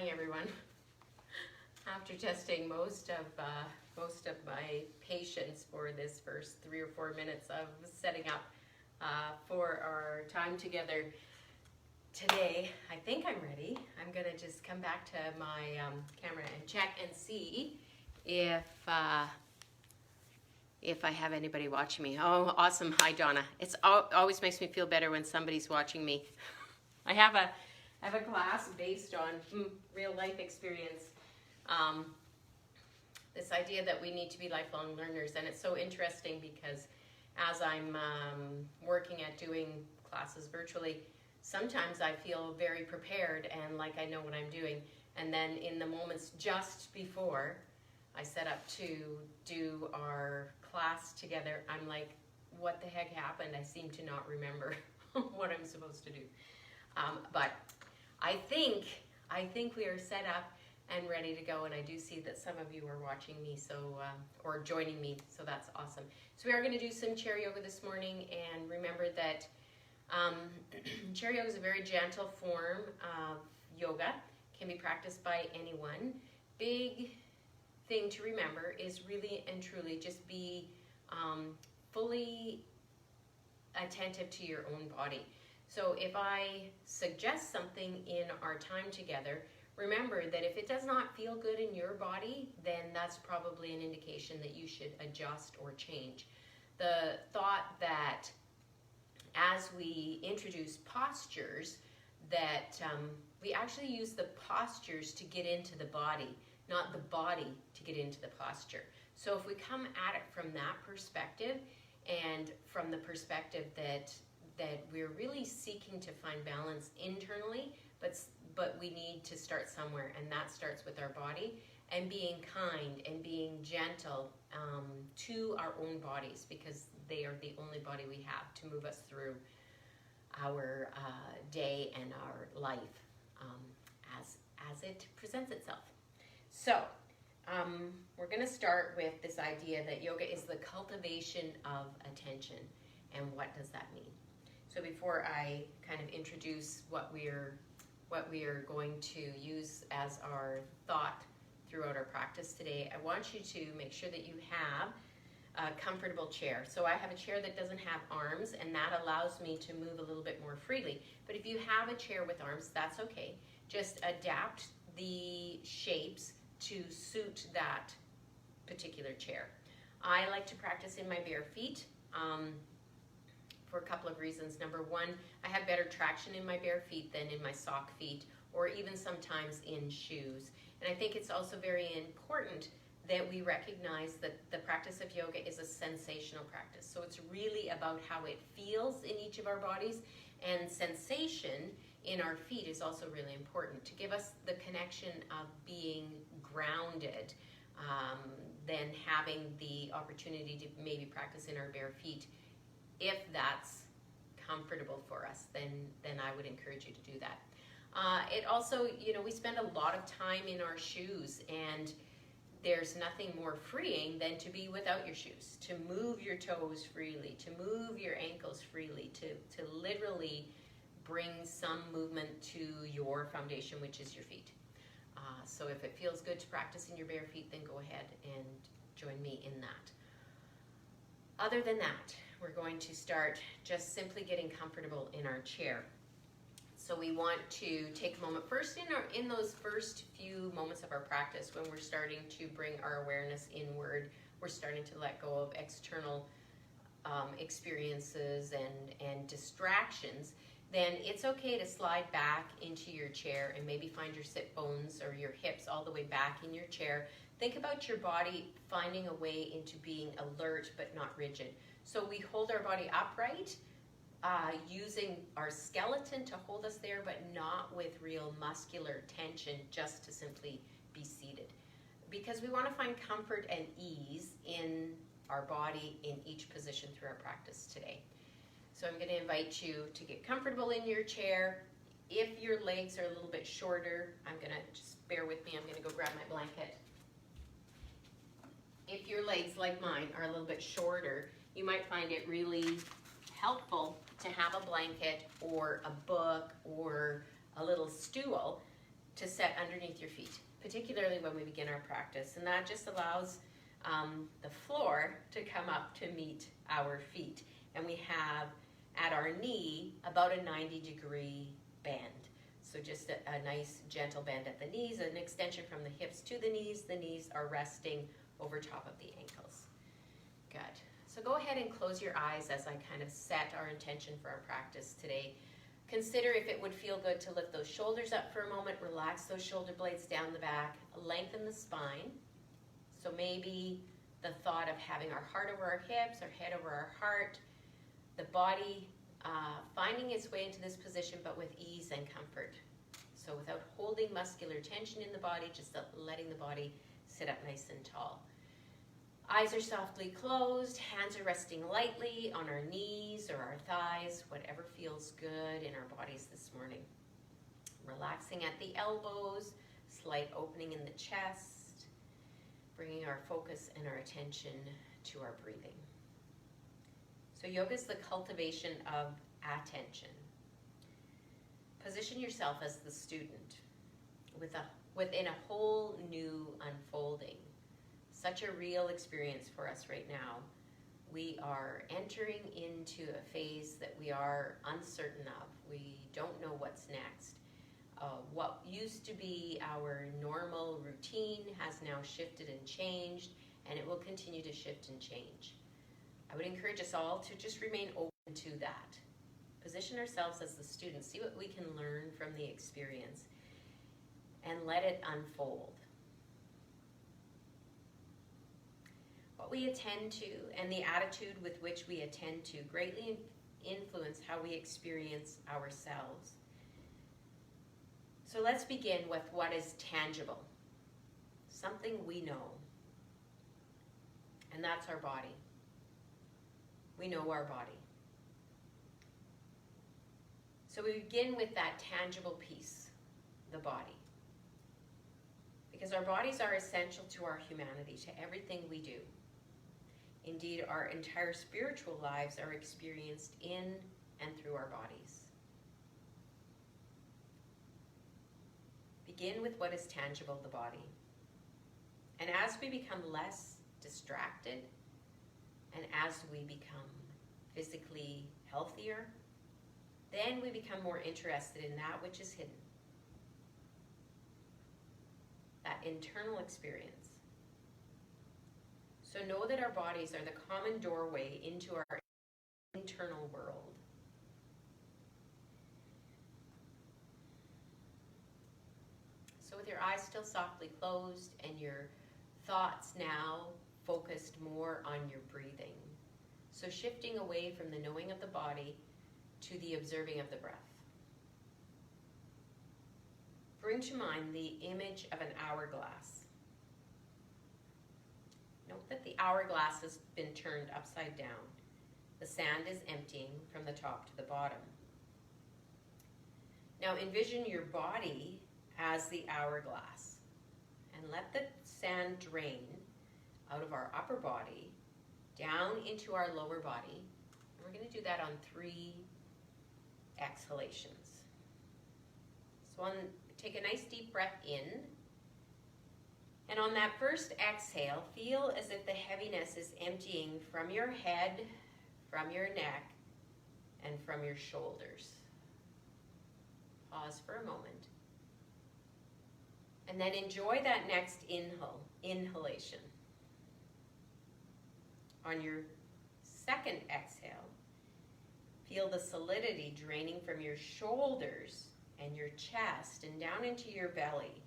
morning, everyone. After testing most of my patience for this first 3 or 4 minutes of setting up for our time together today, I think I'm ready. I'm gonna just come back to my camera and check and see if I have anybody watching me. Oh, awesome! Hi, Donna. It's always makes me feel better when somebody's watching me. I have a class based on real life experience. This idea that we need to be lifelong learners, and it's so interesting because as I'm working at doing classes virtually, sometimes I feel very prepared and like I know what I'm doing, and then in the moments just before I set up to do our class together, I'm like, what the heck happened? I seem to not remember what I'm supposed to do. But I think we are set up and ready to go, and I do see that some of you are watching me, so or joining me, so that's awesome. So we are going to do some chair yoga this morning, and remember that chair yoga is a very gentle form of yoga, can be practiced by anyone. Big thing to remember is really and truly just be fully attentive to your own body. So if I suggest something in our time together, remember that if it does not feel good in your body, then that's probably an indication that you should adjust or change. The thought that as we introduce postures, that we actually use the postures to get into the body, not the body to get into the posture. So if we come at it from that perspective, and from the perspective that we're really seeking to find balance internally, but we need to start somewhere, and that starts with our body, and being kind and being gentle to our own bodies, because they are the only body we have to move us through our day and our life as it presents itself. So we're going to start with this idea that yoga is the cultivation of attention, and what does that mean? So before I kind of introduce what we are going to use as our thought throughout our practice today, I want you to make sure that you have a comfortable chair. So I have a chair that doesn't have arms, and that allows me to move a little bit more freely. But if you have a chair with arms, that's okay. Just adapt the shapes to suit that particular chair. I like to practice in my bare feet. For a couple of reasons. Number one, I have better traction in my bare feet than in my sock feet, or even sometimes in shoes. And I think it's also very important that we recognize that the practice of yoga is a sensational practice. So it's really about how it feels in each of our bodies, and sensation in our feet is also really important to give us the connection of being grounded, then having the opportunity to maybe practice in our bare feet. If that's comfortable for us, then I would encourage you to do that. It also, we spend a lot of time in our shoes, and there's nothing more freeing than to be without your shoes, to move your toes freely, to move your ankles freely, to literally bring some movement to your foundation, which is your feet. So if it feels good to practice in your bare feet, then go ahead and join me in that. Other than that, we're going to start just simply getting comfortable in our chair. So we want to take a moment first in those first few moments of our practice, when we're starting to bring our awareness inward, we're starting to let go of external experiences and distractions. Then it's okay to slide back into your chair and maybe find your sit bones or your hips all the way back in your chair. Think about your body finding a way into being alert but not rigid. So we hold our body upright, using our skeleton to hold us there, but not with real muscular tension, just to simply be seated. Because we want to find comfort and ease in our body in each position through our practice today. So I'm going to invite you to get comfortable in your chair. If your legs are a little bit shorter, I'm going to, just bear with me, I'm going to go grab my blanket. If your legs, like mine, are a little bit shorter, you might find it really helpful to have a blanket or a book or a little stool to set underneath your feet, particularly when we begin our practice. And that just allows the floor to come up to meet our feet. And we have at our knee about a 90-degree bend. So just a nice gentle bend at the knees, an extension from the hips to the knees. The knees are resting over top of the ankles. Good. So go ahead and close your eyes as I kind of set our intention for our practice today. Consider if it would feel good to lift those shoulders up for a moment, relax those shoulder blades down the back, lengthen the spine. So maybe the thought of having our heart over our hips, our head over our heart, the body finding its way into this position, but with ease and comfort. So without holding muscular tension in the body, just letting the body sit up nice and tall. Eyes are softly closed, hands are resting lightly on our knees or our thighs, whatever feels good in our bodies this morning. Relaxing at the elbows, slight opening in the chest, bringing our focus and our attention to our breathing. So yoga is the cultivation of attention. Position yourself as the student within a whole new unfolding. Such a real experience for us right now. We are entering into a phase that we are uncertain of. We don't know what's next. What used to be our normal routine has now shifted and changed, and it will continue to shift and change. I would encourage us all to just remain open to that. Position ourselves as the student, see what we can learn from the experience, and let it unfold. What we attend to and the attitude with which we attend to greatly influence how we experience ourselves. So let's begin with what is tangible, something we know, and that's our body. We know our body. So we begin with that tangible piece, the body. Because our bodies are essential to our humanity, to everything we do. Indeed, our entire spiritual lives are experienced in and through our bodies. Begin with what is tangible, the body. And as we become less distracted, and as we become physically healthier, then we become more interested in that which is hidden. That internal experience. So know that our bodies are the common doorway into our internal world. So with your eyes still softly closed and your thoughts now focused more on your breathing. So shifting away from the knowing of the body to the observing of the breath. Bring to mind the image of an hourglass. Note that the hourglass has been turned upside down. The sand is emptying from the top to the bottom. Now envision your body as the hourglass and let the sand drain out of our upper body down into our lower body. And we're going to do that on 3 exhalations. So take a nice deep breath in. And on that first exhale, feel as if the heaviness is emptying from your head, from your neck, and from your shoulders. Pause for a moment. And then enjoy that next inhalation. On your second exhale, feel the solidity draining from your shoulders and your chest and down into your belly.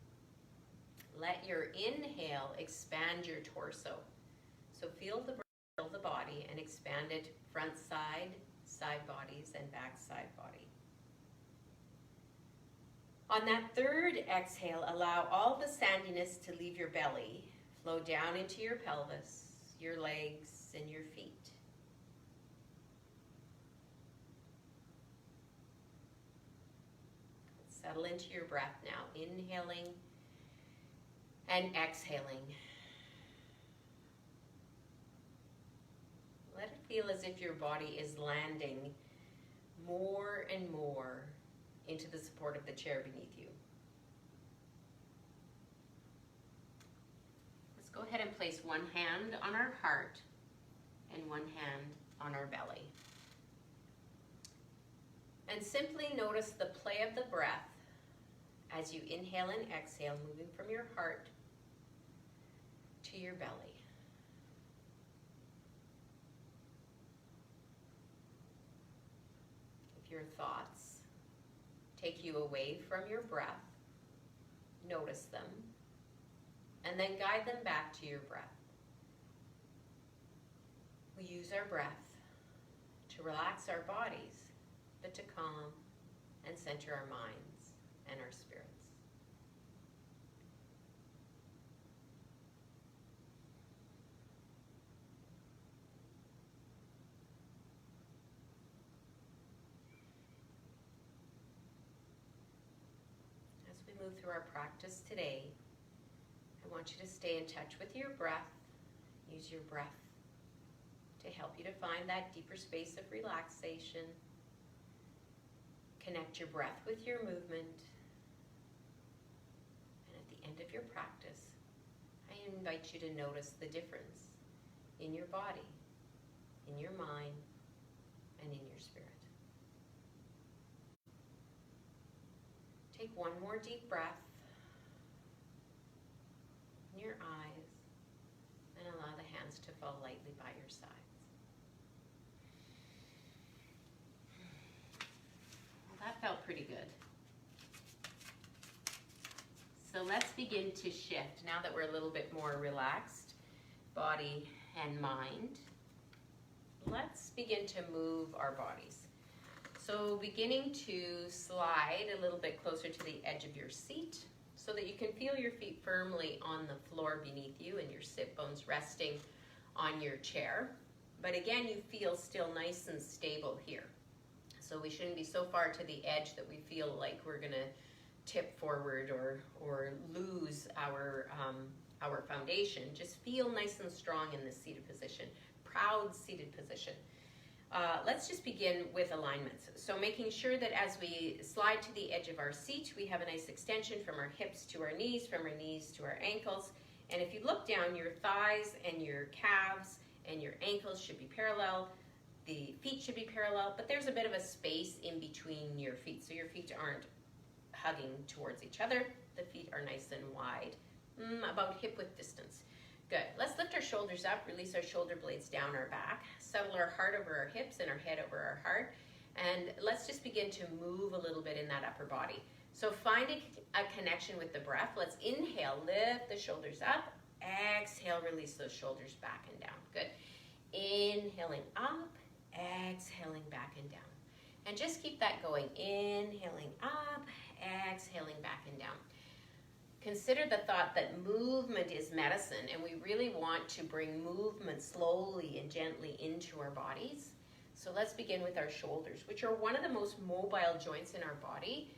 Let your inhale expand your torso. So feel the breath fill the body and expand it front side, side bodies, and back side body. On that third exhale, allow all the sandiness to leave your belly, flow down into your pelvis, your legs, and your feet. Settle into your breath now, inhaling and exhaling. Let it feel as if your body is landing more and more into the support of the chair beneath you. go ahead and place one hand on our heart and one hand on our belly. And simply notice the play of the breath as you inhale and exhale, moving from your heart to your belly. If your thoughts take you away from your breath, notice them, and then guide them back to your breath. We use our breath to relax our bodies, but to calm and center our minds and our spirits. As we move through our practice today, I want you to stay in touch with your breath. Use your breath to help you to find that deeper space of relaxation. Connect your breath with your movement. And at the end of your practice, I invite you to notice the difference in your body, in your mind, and in your spirit. Take one more deep breath. Open your eyes and allow the hands to fall lightly by your sides. Well, that felt pretty good. So let's begin to shift. Now that we're a little bit more relaxed, body and mind, let's begin to move our bodies. So beginning to slide a little bit closer to the edge of your seat so that you can feel your feet firmly on the floor beneath you and your sit bones resting on your chair. But again, you feel still nice and stable here. So we shouldn't be so far to the edge that we feel like we're gonna tip forward or lose our foundation. Just feel nice and strong in this seated position, proud seated position. Let's just begin with alignments. So making sure that as we slide to the edge of our seat, we have a nice extension from our hips to our knees, from our knees to our ankles. And if you look down, your thighs and your calves and your ankles should be parallel. The feet should be parallel, but there's a bit of a space in between your feet. So your feet aren't hugging towards each other. The feet are nice and wide, about hip width distance. Good. Let's lift our shoulders up, release our shoulder blades down our back, settle our heart over our hips and our head over our heart, and let's just begin to move a little bit in that upper body. So find a connection with the breath. Let's inhale, lift the shoulders up, exhale, release those shoulders back and down. Good. Inhaling up, exhaling back and down. And just keep that going. Inhaling up, exhaling back and down. Consider the thought that movement is medicine, and we really want to bring movement slowly and gently into our bodies. So let's begin with our shoulders, which are one of the most mobile joints in our body,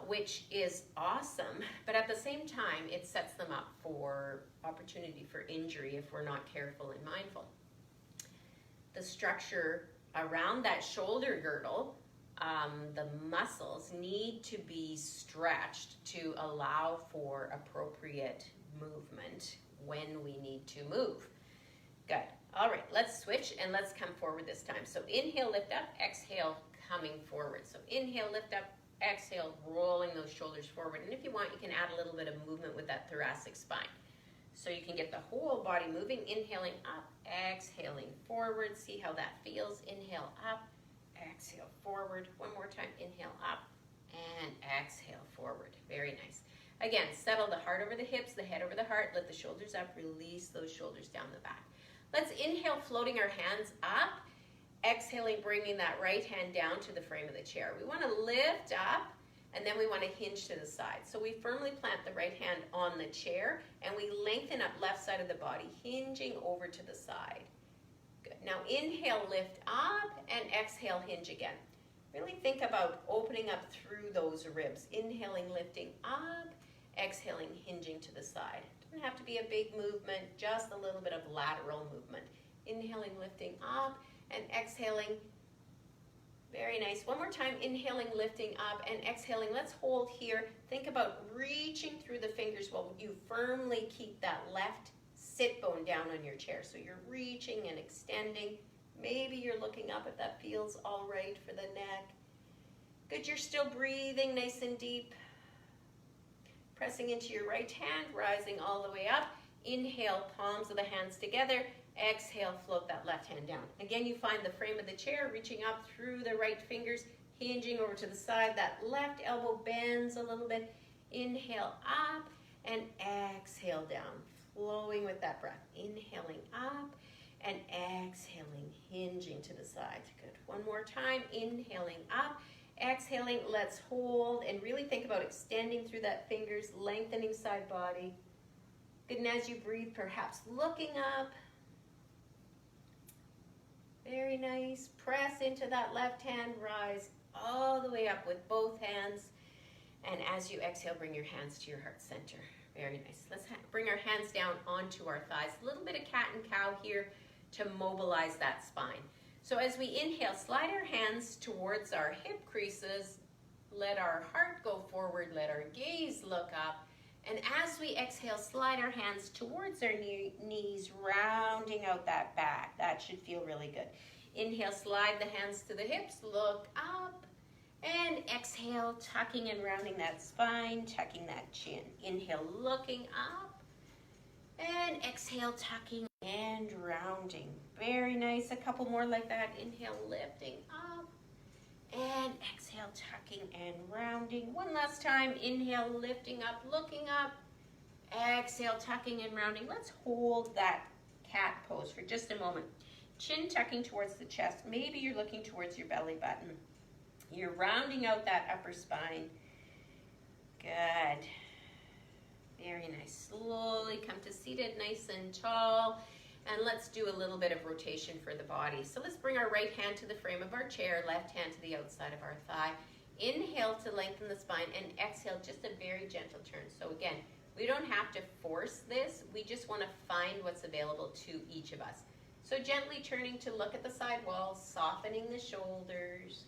which is awesome, but at the same time, it sets them up for opportunity for injury if we're not careful and mindful. The structure around that shoulder girdle, the muscles need to be stretched to allow for appropriate movement when we need to move. Good. All right, let's switch and let's come forward this time. So inhale, lift up, exhale, coming forward. So inhale, lift up, exhale, rolling those shoulders forward. And if you want, you can add a little bit of movement with that thoracic spine. So you can get the whole body moving, inhaling up, exhaling forward. See how that feels. Inhale up, exhale forward. One more time, inhale up and exhale forward. Very nice. Again, settle the heart over the hips, the head over the heart. Let the shoulders up, release those shoulders down the back. Let's inhale, floating our hands up. Exhaling, bringing that right hand down to the frame of the chair. We want to lift up, and then we want to hinge to the side. So we firmly plant the right hand on the chair, and we lengthen up left side of the body, hinging over to the side. Good. Now inhale, lift up, and exhale, hinge again. Really think about opening up through those ribs. Inhaling, lifting up, exhaling, hinging to the side. Doesn't have to be a big movement, just a little bit of lateral movement. Inhaling, lifting up, and exhaling. Very nice. One more time, inhaling, lifting up, and exhaling. Let's hold here. Think about reaching through the fingers while you firmly keep that left sit bone down on your chair. So you're reaching and extending. Maybe you're looking up if that feels all right for the neck. Good, you're still breathing nice and deep. Pressing into your right hand, rising all the way up. Inhale, palms of the hands together. Exhale, float that left hand down. Again, you find the frame of the chair, reaching up through the right fingers, hinging over to the side. That left elbow bends a little bit. Inhale up and exhale down, flowing with that breath. Inhaling up and exhaling, hinging to the sides. Good. One more time. Inhaling up, exhaling. Let's hold and really think about extending through that fingers, lengthening side body. Good. And as you breathe, perhaps looking up. Very nice. Press into that left hand, rise all the way up with both hands. And as you exhale, bring your hands to your heart center. Very nice. Let's bring our hands down onto our thighs. A little bit of cat and cow here to mobilize that spine. So as we inhale, slide our hands towards our hip creases. Let our heart go forward. Let our gaze look up. And as we exhale, slide our hands towards our knees, rounding out that back. That should feel really good. Inhale, slide the hands to the hips, look up. And exhale, tucking and rounding that spine, tucking that chin. Inhale, looking up. And exhale, tucking and rounding. Very nice. A couple more like that. Inhale, lifting up. And exhale, tucking and rounding. One last time. Inhale, lifting up, looking up. Exhale, tucking and rounding. Let's hold that cat pose for just a moment. Chin tucking towards the chest. Maybe you're looking towards your belly button. You're rounding out that upper spine. Good. Very nice. Slowly come to seated, nice and tall. And let's do a little bit of rotation for the body. So let's bring our right hand to the frame of our chair, left hand to the outside of our thigh. Inhale to lengthen the spine and exhale, just a very gentle turn. So again, we don't have to force this. We just want to find what's available to each of us. So gently turning to look at the side walls, softening the shoulders.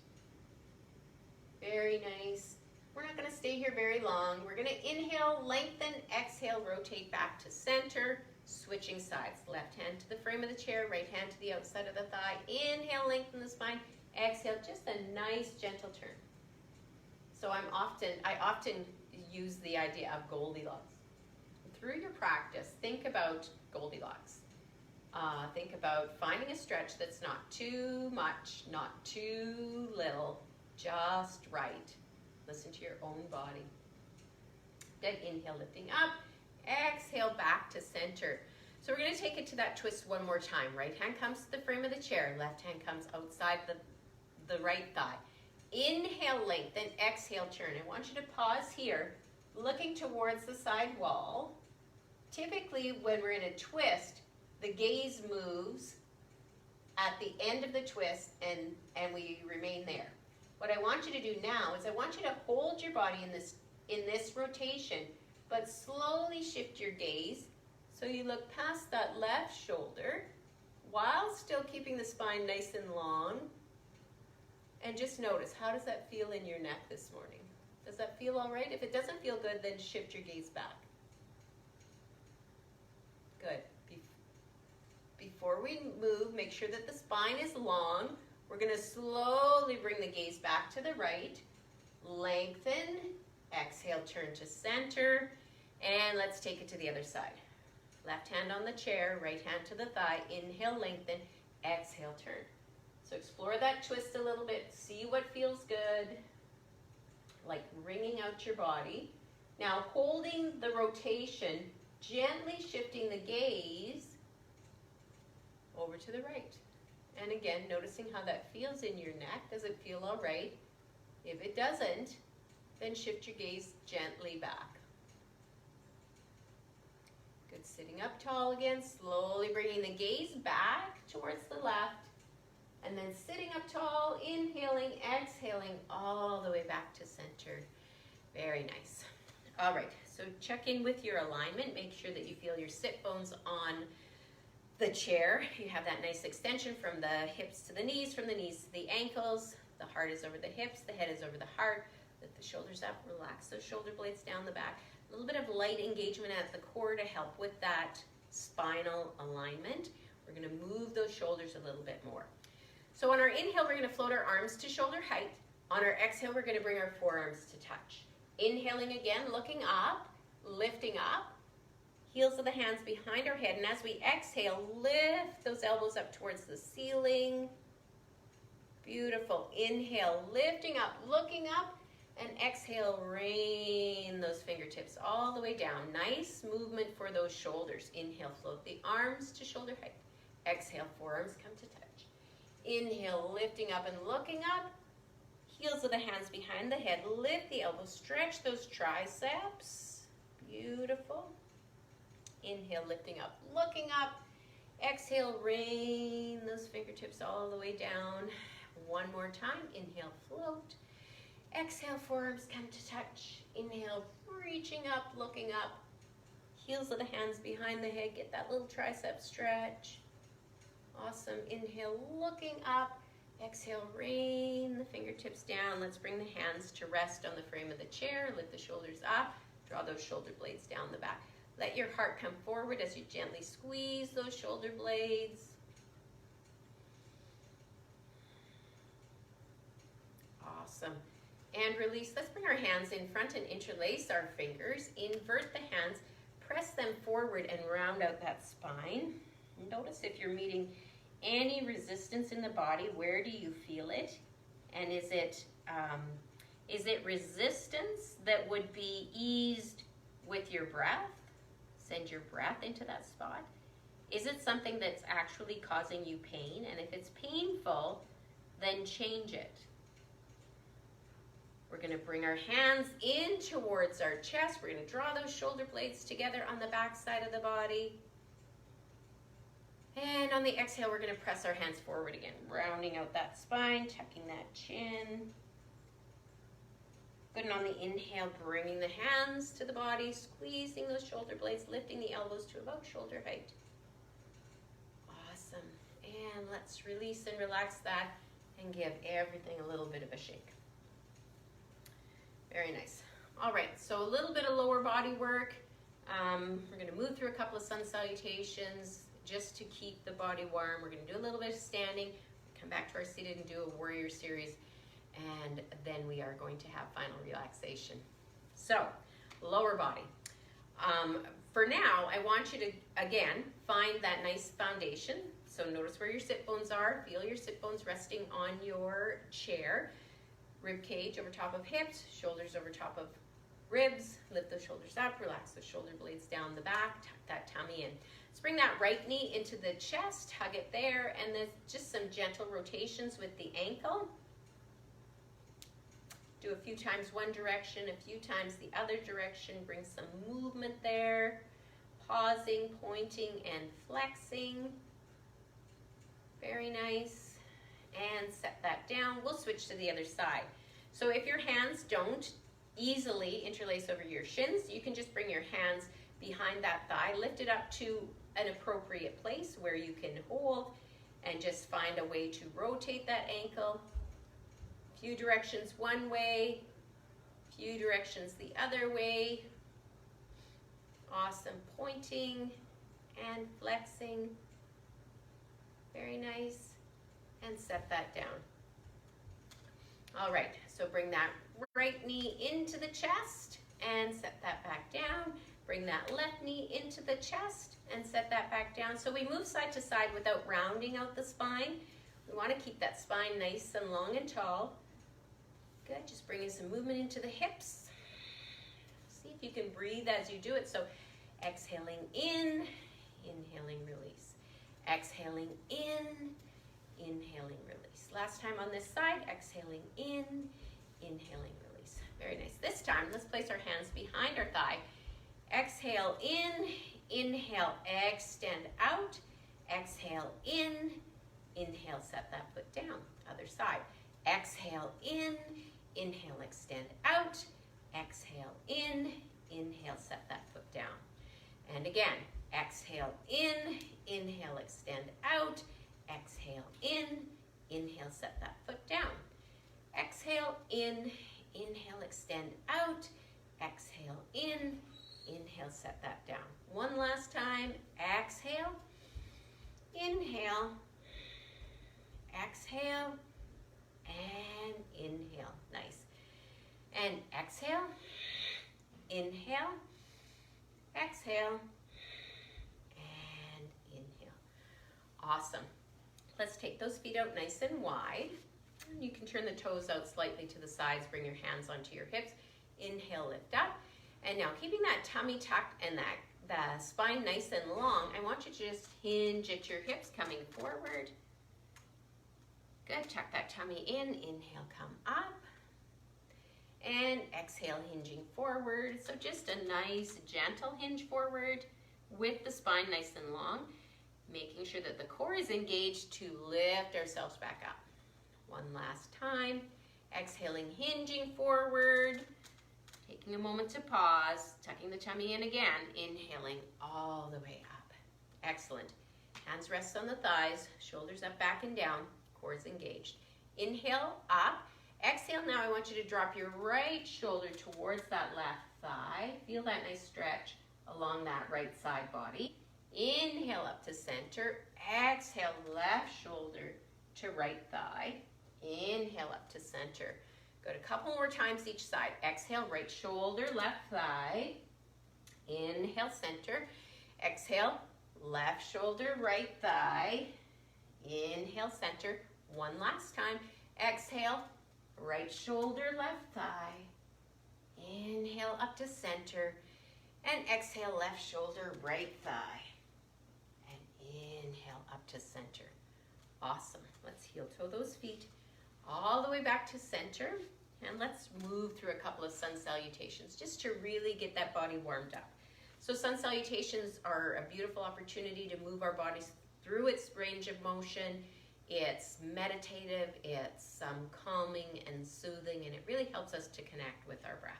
Very nice. We're not going to stay here very long. We're going to inhale, lengthen, exhale, rotate back to center, switching sides. Left hand to the frame of the chair, right hand to the outside of the thigh. Inhale, lengthen the spine. Exhale, just a nice gentle turn. So I often use the idea of Goldilocks. Through your practice, think about Goldilocks. Think about finding a stretch that's not too much, not too little, just right. Listen to your own body. Then inhale, lifting up. Exhale, back to center. So we're going to take it to that twist one more time. Right hand comes to the frame of the chair. Left hand comes outside the right thigh. Inhale, lengthen. Exhale, turn. I want you to pause here, looking towards the side wall. Typically, when we're in a twist, the gaze moves at the end of the twist and we remain there. What I want you to do now is I want you to hold your body in this rotation, but slowly shift your gaze so you look past that left shoulder while still keeping the spine nice and long. And just notice, how does that feel in your neck this morning? Does that feel all right? If it doesn't feel good, then shift your gaze back. Good. Before we move, make sure that the spine is long. We're going to slowly bring the gaze back to the right. Lengthen. Exhale, turn to center. And let's take it to the other side. Left hand on the chair, right hand to the thigh. Inhale, lengthen. Exhale, turn. So explore that twist a little bit. See what feels good. Like wringing out your body. Now, holding the rotation, gently shifting the gaze over to the right. And again, noticing how that feels in your neck. Does it feel all right? If it doesn't, then shift your gaze gently back. Good. Sitting up tall again, slowly bringing the gaze back towards the left. And then sitting up tall, inhaling, exhaling, all the way back to center. Very nice. All right, so check in with your alignment. Make sure that you feel your sit bones on the chair. You have that nice extension from the hips to the knees, from the knees to the ankles. The heart is over the hips, the head is over the heart. Lift the shoulders up, relax those shoulder blades down the back. A little bit of light engagement at the core to help with that spinal alignment. We're going to move those shoulders a little bit more. So on our inhale, we're going to float our arms to shoulder height. On our exhale, we're going to bring our forearms to touch. Inhaling again, looking up, lifting up. Heels of the hands behind our head. And as we exhale, lift those elbows up towards the ceiling. Beautiful. Inhale, lifting up, looking up. And exhale, rain those fingertips all the way down. Nice movement for those shoulders. Inhale, float the arms to shoulder height. Exhale, forearms come to touch. Inhale, lifting up and looking up. Heels of the hands behind the head. Lift the elbows, stretch those triceps. Beautiful. Inhale, lifting up, looking up. Exhale, rain those fingertips all the way down. One more time. Inhale, float. Exhale, forearms come to touch. Inhale, reaching up, looking up. Heels of the hands behind the head. Get that little tricep stretch. Awesome. Inhale, looking up. Exhale, rain the fingertips down. Let's bring the hands to rest on the frame of the chair. Lift the shoulders up. Draw those shoulder blades down the back. Let your heart come forward as you gently squeeze those shoulder blades. Awesome. And release. Let's bring our hands in front and interlace our fingers. Invert the hands. Press them forward and round out that spine. Notice if you're meeting any resistance in the body. Where do you feel it? And is it resistance that would be eased with your breath? Send your breath into that spot. Is it something that's actually causing you pain? And if it's painful, then change it. We're going to bring our hands in towards our chest. We're going to draw those shoulder blades together on the back side of the body. And on the exhale, we're going to press our hands forward again, rounding out that spine, tucking that chin. Good, and on the inhale, bringing the hands to the body, squeezing those shoulder blades, lifting the elbows to about shoulder height. Awesome. And let's release and relax that and give everything a little bit of a shake. Very nice. All right, so a little bit of lower body work. We're going to move through a couple of sun salutations just to keep the body warm. We're going to do a little bit of standing, come back to our seated and do a warrior series, and then we are going to have final relaxation. So, lower body. For now, I want you to, again, find that nice foundation. So notice where your sit bones are. Feel your sit bones resting on your chair. Rib cage over top of hips, shoulders over top of ribs. Lift those shoulders up, relax the shoulder blades down the back, tuck that tummy in. Let's bring that right knee into the chest, hug it there, and then just some gentle rotations with the ankle. Do a few times one direction, a few times the other direction. Bring some movement there. Pausing, pointing, and flexing. Very nice. And set that down. We'll switch to the other side. So if your hands don't easily interlace over your shins, you can just bring your hands behind that thigh, lift it up to an appropriate place where you can hold, and just find a way to rotate that ankle. Few directions one way, few directions the other way. Awesome. Pointing and flexing. Very nice. And set that down. All right, so bring that right knee into the chest and set that back down. Bring that left knee into the chest and set that back down. So we move side to side without rounding out the spine. We want to keep that spine nice and long and tall. Good, just bringing some movement into the hips. See if you can breathe as you do it. So exhaling in, inhaling, release. Exhaling in, inhaling, release. Last time on this side, exhaling in, inhaling, release. Very nice. This time, let's place our hands behind our thigh. Exhale in, inhale, extend out. Exhale in, inhale, set that foot down. Other side. Exhale in, inhale, extend out. Exhale in, inhale, set that foot down. And again, exhale in, inhale, extend out. Exhale in, inhale, set that foot down. Exhale in, inhale, extend out. Exhale in, Inhale, set that down. One last time. Exhale. Inhale. Exhale. And inhale. Nice. And exhale. Inhale. Exhale. And inhale. Awesome. Let's take those feet out nice and wide. And you can turn the toes out slightly to the sides. Bring your hands onto your hips. Inhale, lift up. And now keeping that tummy tucked and the spine nice and long, I want you to just hinge at your hips coming forward. Good. Tuck that tummy in. Inhale, come up. And exhale, hinging forward. So just a nice, gentle hinge forward with the spine nice and long, making sure that the core is engaged to lift ourselves back up. One last time. Exhaling, hinging forward. Taking a moment to pause, tucking the tummy in again, inhaling all the way up. Excellent. Hands rest on the thighs, shoulders up, back, and down, core is engaged. Inhale, up. Exhale, now I want you to drop your right shoulder towards that left thigh. Feel that nice stretch along that right side body. Inhale up to center. Exhale, left shoulder to right thigh. Inhale up to center. Good. A couple more times each side. Exhale, right shoulder, left thigh. Inhale, center. Exhale, left shoulder, right thigh. Inhale, center. One last time. Exhale, right shoulder, left thigh. Inhale, up to center. And exhale, left shoulder, right thigh. And inhale, up to center. Awesome. Let's heel toe those feet all the way back to center. And let's move through a couple of sun salutations just to really get that body warmed up. So sun salutations are a beautiful opportunity to move our bodies through its range of motion. It's meditative, it's calming and soothing, and it really helps us to connect with our breath.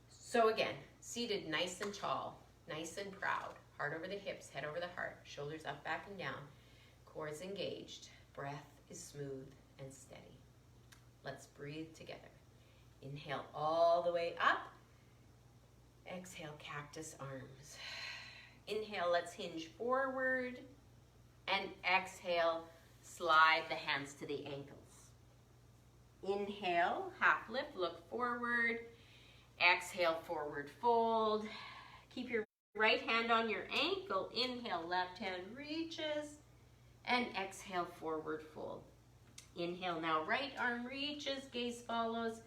So again, seated nice and tall, nice and proud, heart over the hips, head over the heart, shoulders up, back, and down, core is engaged, breath is smooth and steady. Let's breathe together. Inhale all the way up. Exhale, cactus arms. Inhale, let's hinge forward. And exhale, slide the hands to the ankles. Inhale, half lift, look forward. Exhale, forward fold. Keep your right hand on your ankle. Inhale, left hand reaches. And exhale, forward fold. Inhale, now right arm reaches, gaze follows.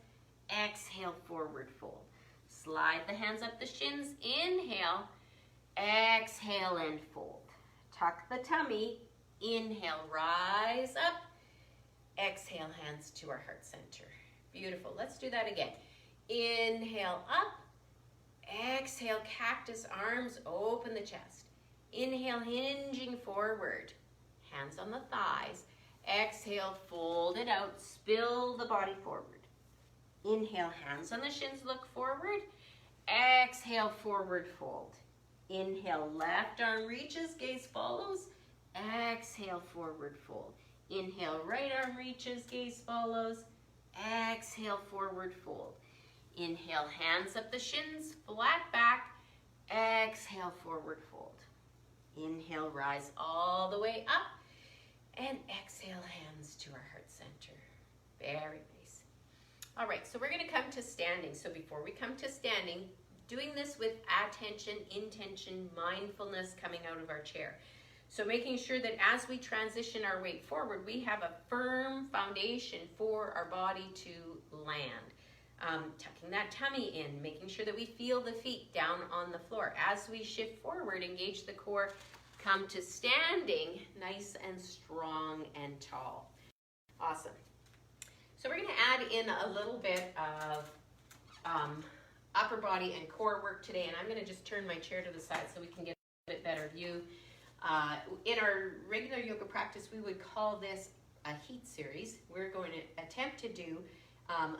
Exhale, forward fold. Slide the hands up the shins. Inhale, exhale, and fold. Tuck the tummy. Inhale, rise up. Exhale, hands to our heart center. Beautiful. Let's do that again. Inhale, up. Exhale, cactus arms, open the chest. Inhale, hinging forward. Hands on the thighs. Exhale, fold it out, spill the body forward. Inhale, hands on the shins, look forward. Exhale, forward fold. Inhale, left arm reaches, gaze follows. Exhale, forward fold. Inhale, right arm reaches, gaze follows. Exhale, forward fold. Inhale, hands up the shins, flat back. Exhale, forward fold. Inhale, rise all the way up. And exhale, hands to our heart center. Very nice. All right, so we're going to come to standing. So before we come to standing, doing this with attention, intention, mindfulness coming out of our chair. So making sure that as we transition our weight forward, we have a firm foundation for our body to land. Tucking that tummy in, making sure that we feel the feet down on the floor. As we shift forward, engage the core, come to standing, nice and strong and tall. Awesome. So we're going to add in a little bit of upper body and core work today, and I'm going to just turn my chair to the side so we can get a bit better view. In our regular yoga practice, we would call this a heat series. We're going to attempt to do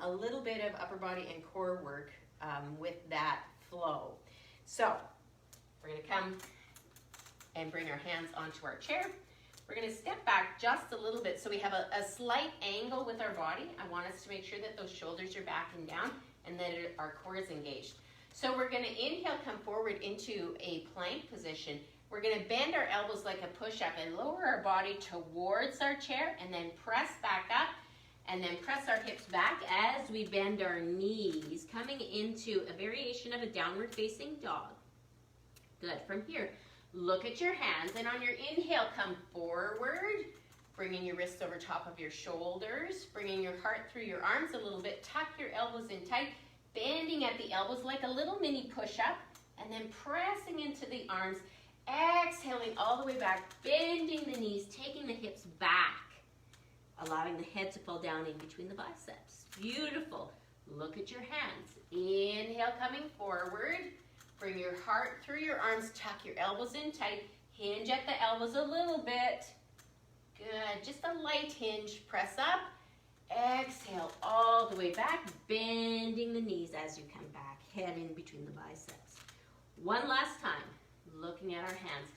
a little bit of upper body and core work with that flow. So we're going to come and bring our hands onto our chair. We're going to step back just a little bit so we have a slight angle with our body. I want us to make sure that those shoulders are back and down and that our core is engaged. So we're going to inhale, come forward into a plank position. We're going to bend our elbows like a push-up and lower our body towards our chair, and then press back up, and then press our hips back as we bend our knees, coming into a variation of a downward facing dog. Good. From here, look at your hands, and on your inhale, come forward, bringing your wrists over top of your shoulders, bringing your heart through your arms a little bit. Tuck your elbows in tight, bending at the elbows like a little mini push-up, and then pressing into the arms, exhaling all the way back, bending the knees, taking the hips back, allowing the head to fall down in between the biceps. Beautiful. Look at your hands. Inhale, coming forward. Bring your heart through your arms, tuck your elbows in tight, hinge at the elbows a little bit. Good, just a light hinge, press up, exhale all the way back, bending the knees as you come back, head in between the biceps. One last time, looking at our hands.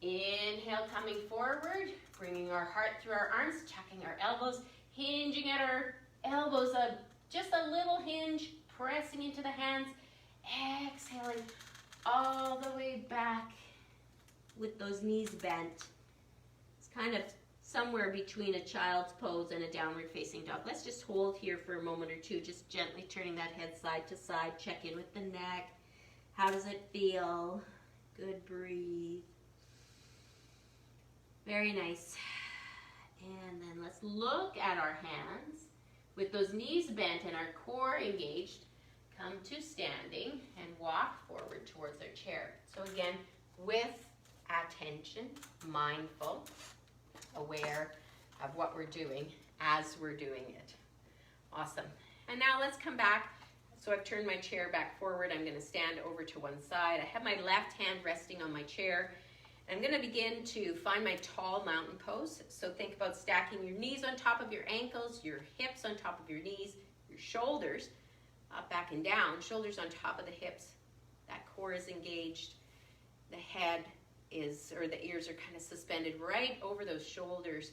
Inhale, coming forward, bringing our heart through our arms, tucking our elbows, hinging at our elbows, just a little hinge, pressing into the hands, exhaling all the way back with those knees bent. It's kind of somewhere between a child's pose and a downward facing dog. Let's just hold here for a moment or two, just gently turning that head side to side. Check in with the neck. How does it feel? Good, breathe. Very nice. And then let's look at our hands with those knees bent and our core engaged. Come to standing and walk forward towards our chair. So again, with attention, mindful, aware of what we're doing as we're doing it. Awesome. And now let's come back. So I've turned my chair back forward. I'm going to stand over to one side. I have my left hand resting on my chair. I'm going to begin to find my tall mountain pose. So think about stacking your knees on top of your ankles, your hips on top of your knees, your shoulders up, back, and down, shoulders on top of the hips. That core is engaged. The head is, or the ears are kind of suspended right over those shoulders.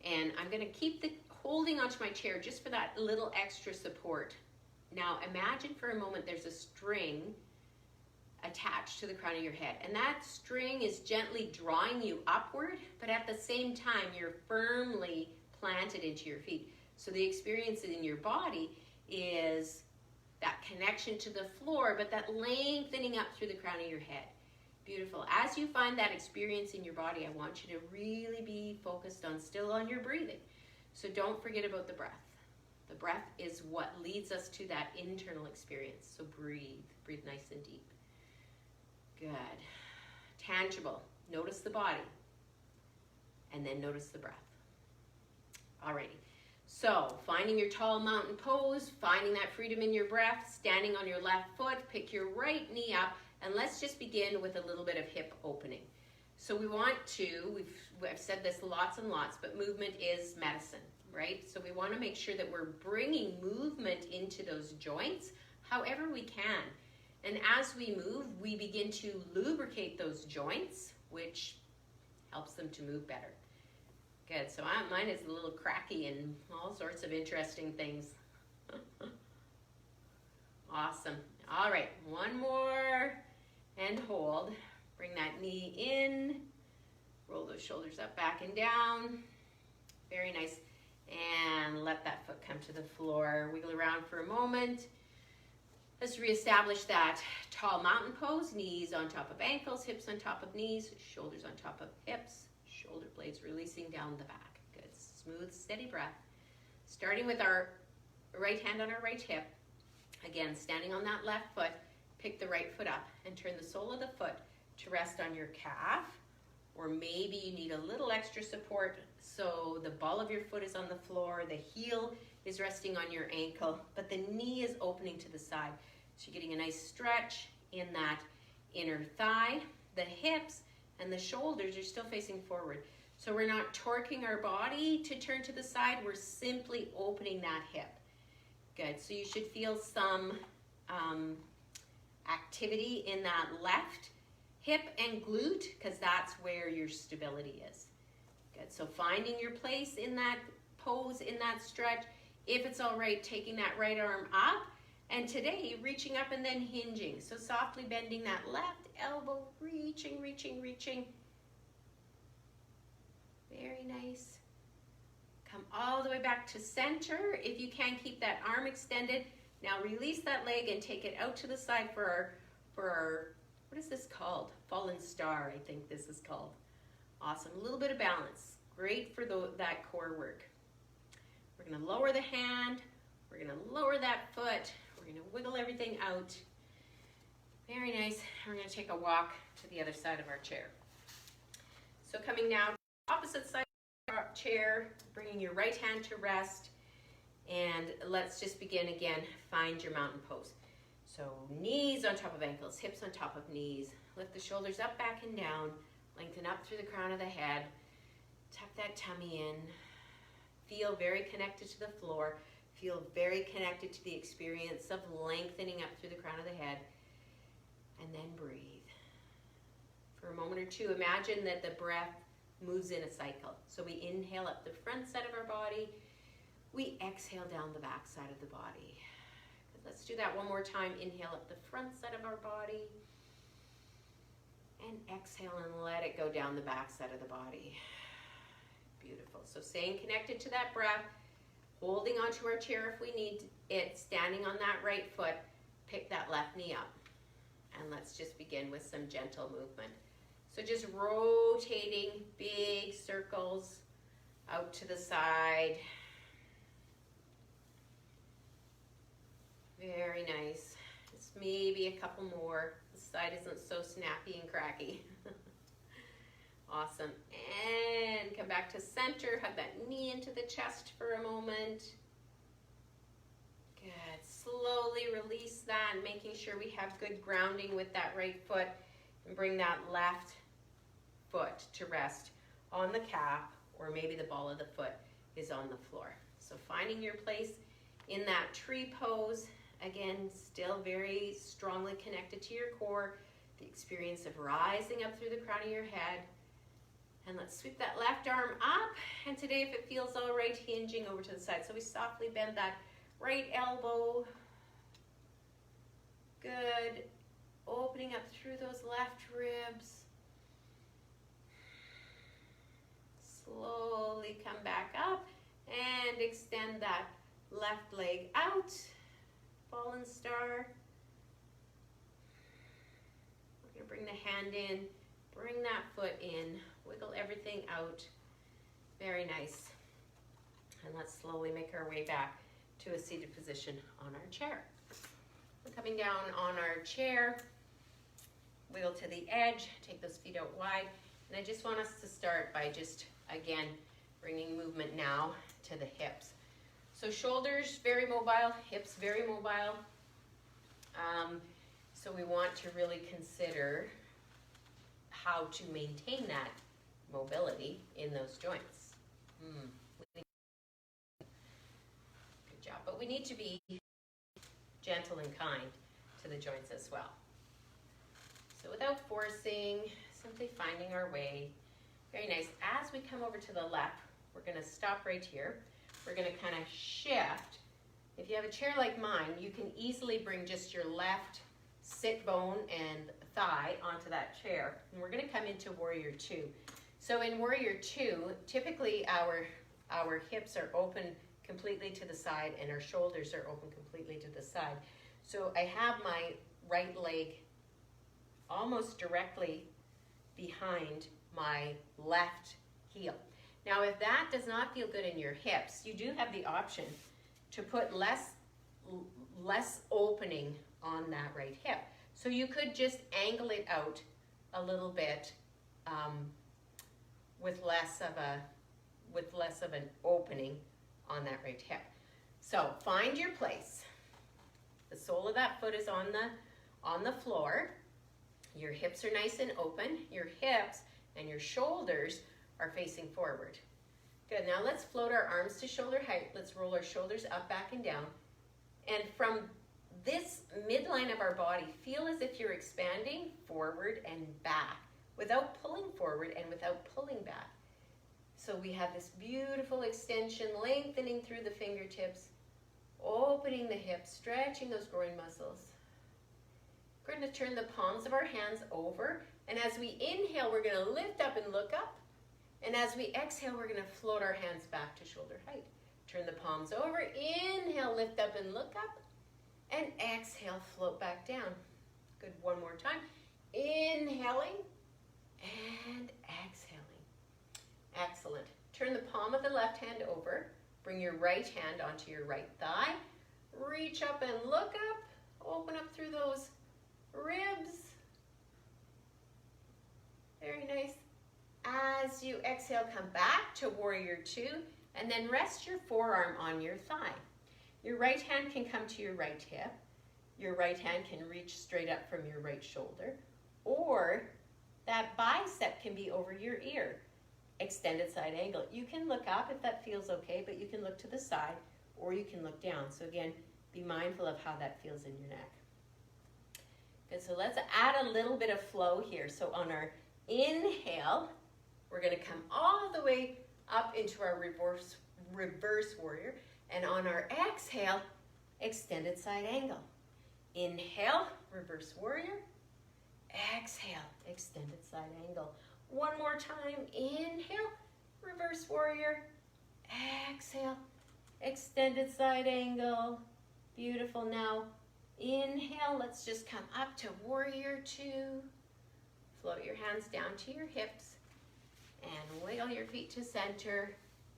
And I'm going to keep holding onto my chair just for that little extra support. Now imagine for a moment there's a string attached to the crown of your head, and that string is gently drawing you upward, but at the same time you're firmly planted into your feet. So the experience in your body is that connection to the floor, but that lengthening up through the crown of your head. Beautiful. As you find that experience in your body, I want you to really be focused on still on your breathing. So don't forget about the breath. The breath is what leads us to that internal experience. So breathe. Breathe nice and deep. Good. Tangible. Notice the body. And then notice the breath. Alrighty. So, finding your tall mountain pose, finding that freedom in your breath, standing on your left foot, pick your right knee up, and let's just begin with a little bit of hip opening. So we want to, I've said this lots and lots, but movement is medicine, right? So we want to make sure that we're bringing movement into those joints however we can. And as we move, we begin to lubricate those joints, which helps them to move better. Good, so mine is a little cracky and all sorts of interesting things. Awesome. All right, one more and hold. Bring that knee in. Roll those shoulders up, back, and down. Very nice. And let that foot come to the floor. Wiggle around for a moment. Let's reestablish that tall mountain pose. Knees on top of ankles, hips on top of knees, shoulders on top of hips. Shoulder blades releasing down the back. Good. Smooth, steady breath. Starting with our right hand on our right hip. Again, standing on that left foot, pick the right foot up and turn the sole of the foot to rest on your calf. Or maybe you need a little extra support, so the ball of your foot is on the floor, the heel is resting on your ankle, but the knee is opening to the side. So you're getting a nice stretch in that inner thigh. The hips and the shoulders are still facing forward. So we're not torquing our body to turn to the side, we're simply opening that hip. Good, so you should feel some activity in that left hip and glute, because that's where your stability is. Good, so finding your place in that pose, in that stretch. If it's all right, taking that right arm up And today, reaching up and then hinging. So softly bending that left elbow, reaching, reaching, reaching. Very nice. Come all the way back to center. If you can, keep that arm extended. Now release that leg and take it out to the side for our, what is this called? Fallen star, I think this is called. Awesome, a little bit of balance. Great for that core work. We're gonna lower the hand. We're gonna lower that foot. We're gonna wiggle everything out. Very nice. We're gonna take a walk to the other side of our chair. So coming now to the opposite side of our chair, bringing your right hand to rest, and let's just begin again. Find your mountain pose. So knees on top of ankles, hips on top of knees. Lift the shoulders up, back, and down. Lengthen up through the crown of the head. Tuck that tummy in. Feel very connected to the floor. Feel very connected to the experience of lengthening up through the crown of the head. And then breathe. For a moment or two, imagine that the breath moves in a cycle. So we inhale up the front side of our body. We exhale down the back side of the body. Let's do that one more time. Inhale up the front side of our body. And exhale and let it go down the back side of the body. Beautiful. So staying connected to that breath, holding onto our chair if we need it, standing on that right foot, pick that left knee up. And let's just begin with some gentle movement. So just rotating big circles out to the side. Very nice. Just maybe a couple more. The side isn't so snappy and cracky. Awesome. And come back to center. Hug that knee into the chest for a moment. Good. Slowly release that, making sure we have good grounding with that right foot. And bring that left foot to rest on the calf, or maybe the ball of the foot is on the floor. So finding your place in that tree pose. Again, still very strongly connected to your core. The experience of rising up through the crown of your head. And let's sweep that left arm up. And today, if it feels all right, hinging over to the side. So we softly bend that right elbow. Good. Opening up through those left ribs. Slowly come back up and extend that left leg out. Fallen star. We're going to bring the hand in, bring that foot in, wiggle everything out. Very nice. And let's slowly make our way back to a seated position on our chair. We're coming down on our chair, wiggle to the edge, take those feet out wide. And I just want us to start by just, again, bringing movement now to the hips. So shoulders very mobile, hips very mobile. So we want to really consider how to maintain that mobility in those joints. Good job. But we need to be gentle and kind to the joints as well. So without forcing, simply finding our way. Very nice. As we come over to the left, we're going to stop right here. We're going to kind of shift. If you have a chair like mine, you can easily bring just your left sit bone and thigh onto that chair. And we're going to come into Warrior Two. So in Warrior Two, typically our hips are open completely to the side and our shoulders are open completely to the side. So I have my right leg almost directly behind my left heel. Now, if that does not feel good in your hips, you do have the option to put less opening on that right hip. So you could just angle it out a little bit with less of an opening on that right hip. So find your place. The sole of that foot is on the floor. Your hips are nice and open. Your hips and your shoulders are facing forward. Good. Now let's float our arms to shoulder height. Let's roll our shoulders up, back, and down. And from this midline of our body, feel as if you're expanding forward and back without pulling forward and without pulling back. So we have this beautiful extension, lengthening through the fingertips, opening opening the hips, stretching those groin muscles. We're going to turn the palms of our hands over, and as we inhale, we're going to lift up and look up, and as we exhale, we're going to float our hands back to shoulder height. Turn the palms over, inhale, lift up and look up, and exhale, float back down. Good, one more time. Inhaling and exhaling. Excellent. Turn the palm of the left hand over, bring your right hand onto your right thigh, reach up and look up, open up through those ribs. Very nice. As you exhale, come back to warrior two, and then rest your forearm on your thigh. Your right hand can come to your right hip. Your right hand can reach straight up from your right shoulder, or that bicep can be over your ear. Extended side angle. You can look up if that feels okay, but you can look to the side, or you can look down. So again, be mindful of how that feels in your neck. Good, so let's add a little bit of flow here. So on our inhale, we're going to come all the way up into our reverse warrior. And on our exhale, extended side angle. Inhale, reverse warrior. Exhale, extended side angle. One more time. Inhale, reverse warrior. Exhale, extended side angle. Beautiful. Now, inhale, let's just come up to warrior two. Float your hands down to your hips and wiggle your feet to center.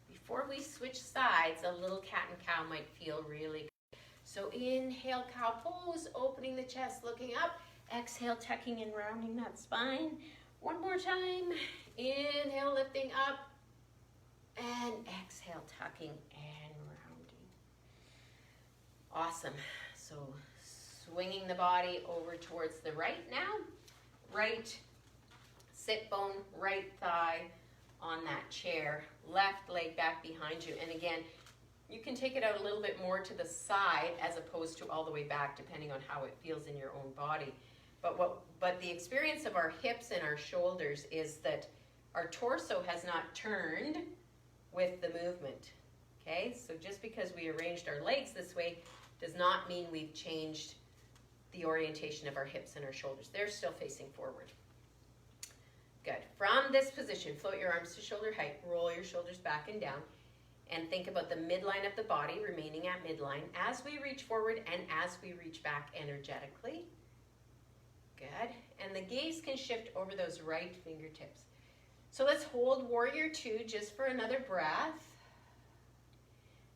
Before we switch sides, a little cat and cow might feel really good. So inhale, cow pose, opening the chest, looking up. Exhale, tucking and rounding that spine. One more time. Inhale, lifting up. And exhale, tucking and rounding. Awesome. So swinging the body over towards the right now. Right sit bone, right thigh on that chair. Left leg back behind you. And again, you can take it out a little bit more to the side as opposed to all the way back, depending on how it feels in your own body. But the experience of our hips and our shoulders is that our torso has not turned with the movement. Okay, so just because we arranged our legs this way does not mean we've changed the orientation of our hips and our shoulders. They're still facing forward. Good. From this position, float your arms to shoulder height, roll your shoulders back and down, and think about the midline of the body remaining at midline as we reach forward and as we reach back energetically. Good. And the gaze can shift over those right fingertips. So let's hold warrior two just for another breath.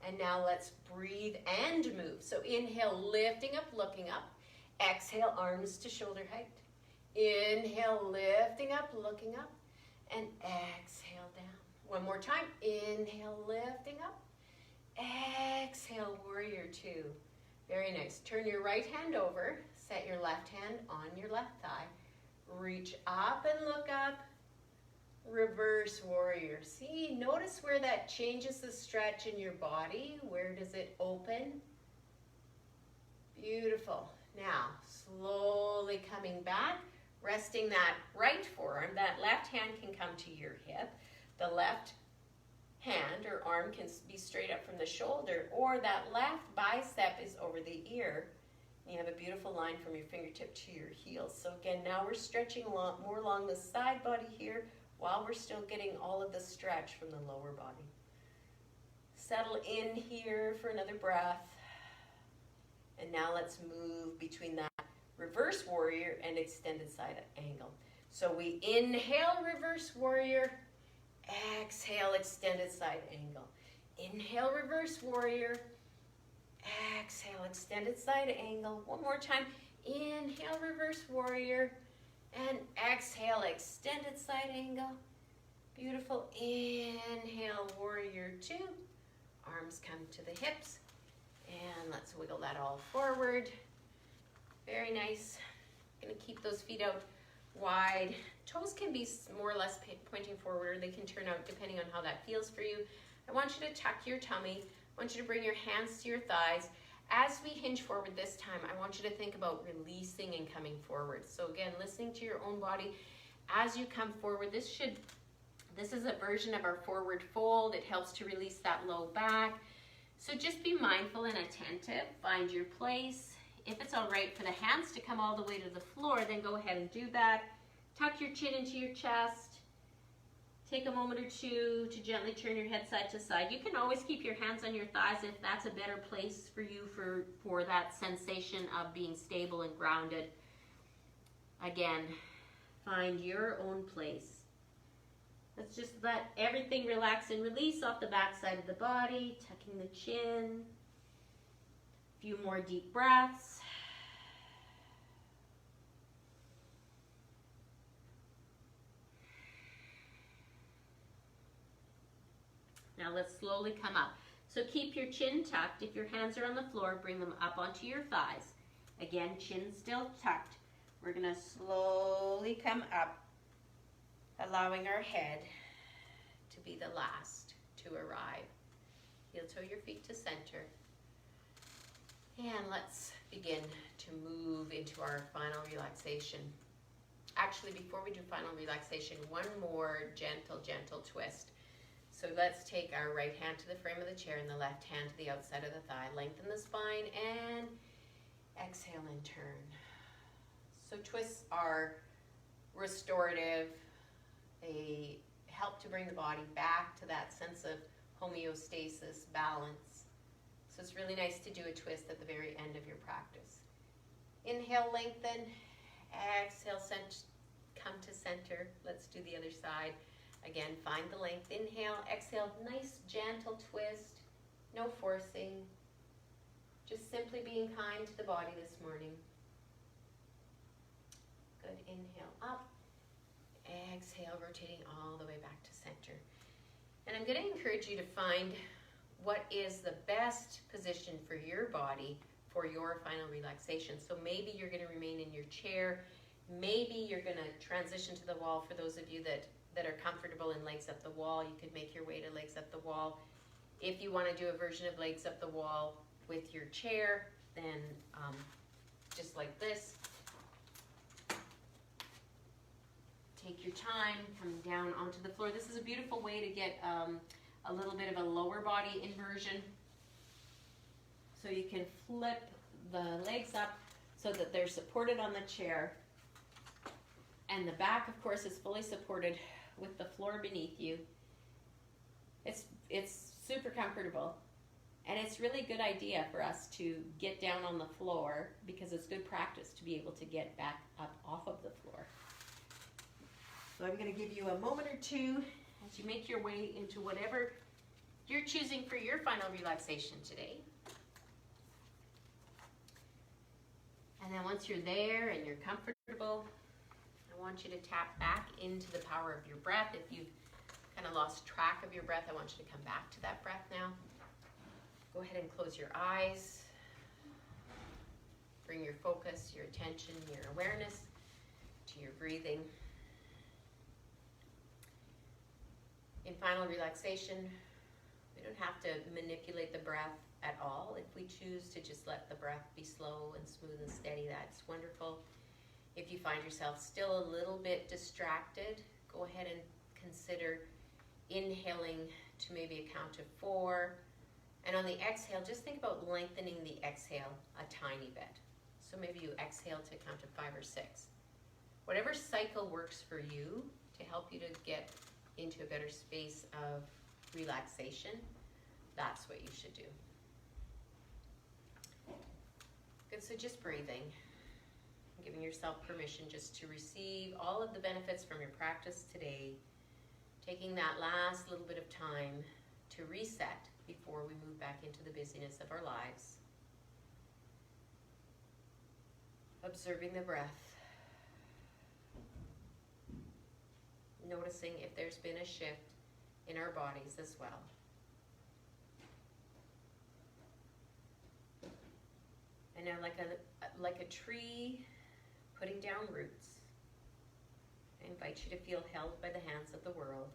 And now let's breathe and move. So inhale, lifting up, looking up. Exhale, arms to shoulder height. Inhale, lifting up, looking up. And exhale down. One more time. Inhale, lifting up. Exhale, warrior two. Very nice. Turn your right hand over. Set your left hand on your left thigh. Reach up and look up. Reverse warrior. See, notice where that changes the stretch in your body. Where does it open? Beautiful. Now, slowly coming back, resting that right forearm. That left hand can come to your hip. The left hand or arm can be straight up from the shoulder, or that left bicep is over the ear. You have a beautiful line from your fingertip to your heels. So again, now we're stretching more along the side body here while we're still getting all of the stretch from the lower body. Settle in here for another breath. And now let's move between that reverse warrior and extended side angle. So we inhale, reverse warrior. Exhale, extended side angle. Inhale, reverse warrior. Exhale, extended side angle. One more time. Inhale, reverse warrior. And exhale, extended side angle. Beautiful. Inhale, warrior two. Arms come to the hips. And let's wiggle that all forward. Very nice. Going to keep those feet out wide. Toes can be more or less pointing forward, or they can turn out depending on how that feels for you. I want you to tuck your tummy. I want you to bring your hands to your thighs. As we hinge forward this time, I want you to think about releasing and coming forward. So again, listening to your own body as you come forward. This is a version of our forward fold. It helps to release that low back. So just be mindful and attentive. Find your place. If it's all right for the hands to come all the way to the floor, then go ahead and do that. Tuck your chin into your chest. Take a moment or two to gently turn your head side to side. You can always keep your hands on your thighs if that's a better place for you for that sensation of being stable and grounded. Again, find your own place. Let's just let everything relax and release off the back side of the body, tucking the chin. A few more deep breaths. Now let's slowly come up. So keep your chin tucked. If your hands are on the floor, bring them up onto your thighs. Again, chin still tucked. We're going to slowly come up, allowing our head to be the last to arrive. Heel toe your feet to center. And let's begin to move into our final relaxation. Actually, before we do final relaxation, one more gentle twist. So let's take our right hand to the frame of the chair and the left hand to the outside of the thigh. Lengthen the spine and exhale and turn. So twists are restorative. They help to bring the body back to that sense of homeostasis, balance. So it's really nice to do a twist at the very end of your practice. Inhale, lengthen. Exhale, come to center. Let's do the other side. Again, find the length. Inhale, exhale, nice gentle twist. No forcing. Just simply being kind to the body this morning. Good. Inhale up. Exhale, rotating all the way back to center. And I'm going to encourage you to find what is the best position for your body for your final relaxation. So maybe you're going to remain in your chair. Maybe you're going to transition to the wall. For those of you that are comfortable in legs up the wall, you could make your way to legs up the wall. If you want to do a version of legs up the wall with your chair, then just like this. Take your time, coming down onto the floor. This is a beautiful way to get a little bit of a lower body inversion. So you can flip the legs up so that they're supported on the chair. And the back, of course, is fully supported with the floor beneath you. It's super comfortable. And it's really a good idea for us to get down on the floor because it's good practice to be able to get back up off of the floor. So I'm going to give you a moment or two as you make your way into whatever you're choosing for your final relaxation today. And then once you're there and you're comfortable, I want you to tap back into the power of your breath. If you've kind of lost track of your breath, I want you to come back to that breath now. Go ahead and close your eyes. Bring your focus, your attention, your awareness to your breathing. In final relaxation, we don't have to manipulate the breath at all. If we choose to just let the breath be slow and smooth and steady, that's wonderful. If you find yourself still a little bit distracted, go ahead and consider inhaling to maybe a count of 4. And on the exhale, just think about lengthening the exhale a tiny bit. So maybe you exhale to a count of 5 or 6. Whatever cycle works for you to help you to get into a better space of relaxation, that's what you should do. Good, so just breathing. Giving yourself permission just to receive all of the benefits from your practice today. Taking that last little bit of time to reset before we move back into the busyness of our lives. Observing the breath. Noticing if there's been a shift in our bodies as well. And now like a tree putting down roots, I invite you to feel held by the hands of the world.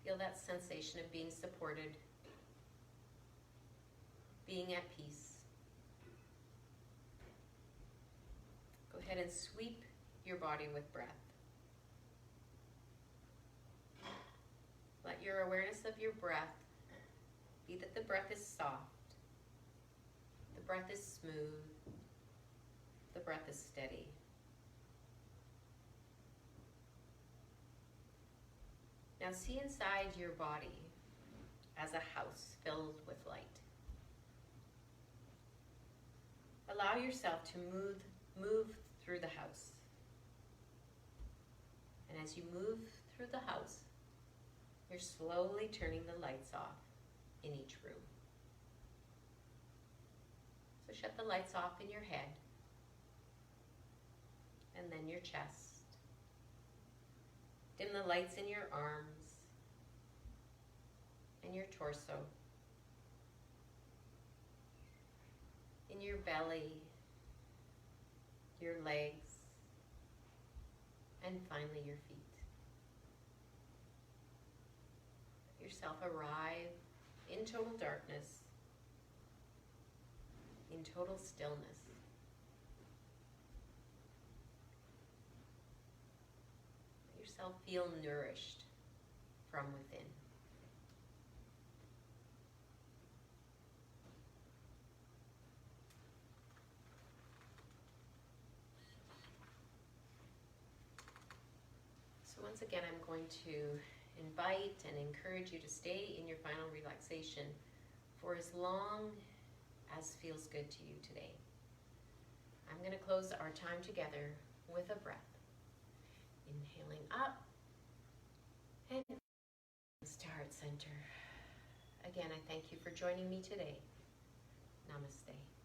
Feel that sensation of being supported, being at peace. Go ahead and sweep your body with breath. Let your awareness of your breath Be that the breath is soft, the breath is smooth, the breath is steady. Now see inside your body as a house filled with light. Allow yourself to move through the house. And as you move through the house, you're slowly turning the lights off in each room. So shut the lights off in your head, and then your chest. Dim the lights in your arms and your torso, in your belly, your legs, and finally your feet. Let yourself arrive in total darkness, in total stillness. Let yourself feel nourished from within. So once again, I'm going to invite and encourage you to stay in your final relaxation for as long as feels good to you today. I'm going to close our time together with a breath. Inhaling up and to heart center. Again, I thank you for joining me today. Namaste.